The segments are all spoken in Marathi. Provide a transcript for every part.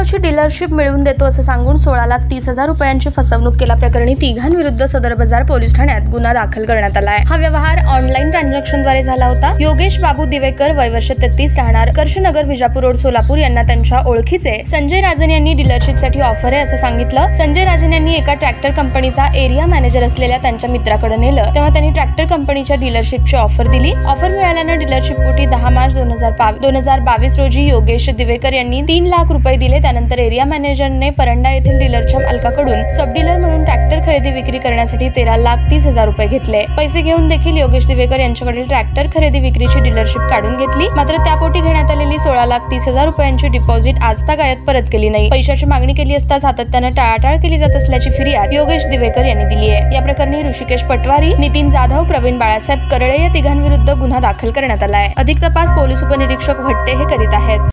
स्पीडोची डीलरशिप मिळवून देतो असं सांगून 16,30,000 रुपयांची फसवणूक केल्याप्रकरणी तिघांविरुद्ध सदर बाजार पोलीस ठाण्यात गुन्हा दाखल करण्यात आला आहे। हा व्यवहार ऑनलाईन ट्रान्झॅक्शनद्वारे झाला होता। योगेश बाबू दिवेकर वय वर्ष 33 राहणार कर्षनगर विजापूर रोड सोलापूर यांना त्यांच्या ओळखीचे संजय राजन यांनी डीलरशिपसाठी ऑफर आहे असं सांगितलं। संजय राजन यांनी एका ट्रॅक्टर कंपनीचा एरिया मॅनेजर असलेल्या त्यांच्या मित्राकडे नेलं, तेव्हा त्यांनी ट्रॅक्टर कंपनीच्या डीलरशिपची ऑफर दिली। ऑफर मिळाल्यानं डीलरशिप पोटी 10 मार्च 2022 रोजी योगेश दिवेकर यांनी 3 लाख रुपये दिले। त्यानंतर एरिया मॅनेजरने परंडा येथील डीलरच्या मालकाकडून सब डीलर म्हणून ट्रॅक्टर खरेदी विक्री करण्यासाठी 13,30,000 रुपये घेतले। पैसे घेऊन देखील योगेश दिवेकर यांच्याकडील ट्रॅक्टर खरेदी विक्रीची डीलरशिप काढून घेतली, मात्र त्यापोटी घेण्यात आलेली 16,30,000 रुपयांची डिपॉझिट आजतागायत परत केली नाही। पैशाची मागणी केली असता सातत्याने टाळाटाळ केली जात असल्याची फिर्याद योगेश दिवेकर यांनी दिली आहे। या प्रकरणी ऋषिकेश पटवारी, नितीन जाधव, प्रवीण बाळासाहेब करळे या तिघांविरुद्ध गुन्हा दाखल करण्यात आला आहे। अधिक तपास पोलीस उपनिरीक्षक भट्टे हे करीत आहेत।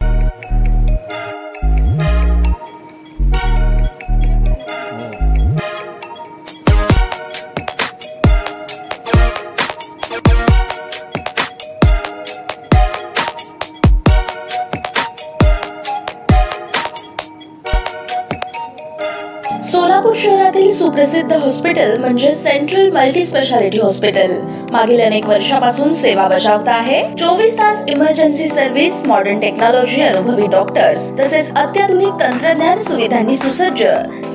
सोलापूर शहरातील सुप्रसिद्ध हॉस्पिटल म्हणजे सेंट्रल मल्टी स्पेशालिटी हॉस्पिटल मागील अनेक वर्षापासून सेवा बजावत आहे। 24 तास इमर्जन्सी सर्व्हिस, मॉडर्न टेक्नॉलॉजी, अनुभवी डॉक्टर्स तसेच अत्याधुनिक तंत्रज्ञान सुविधांनी सुसज्ज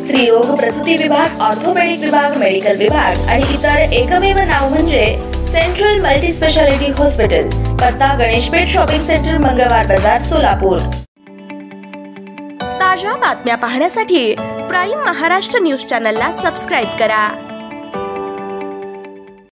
स्त्रीरोग प्रसूती विभाग, ऑर्थोपेडिक विभाग, मेडिकल विभाग आणि इतर एकमेव नाव म्हणजे सेंट्रल मल्टी स्पेशालिटी हॉस्पिटल। पत्ता गणेशपेठ शॉपिंग सेंटर, मंगळवार बाजार, सोलापूर। ताज्या बातम्या पाहण्यासाठी प्राईम महाराष्ट्र न्यूज चॅनलला सबस्क्राईब करा।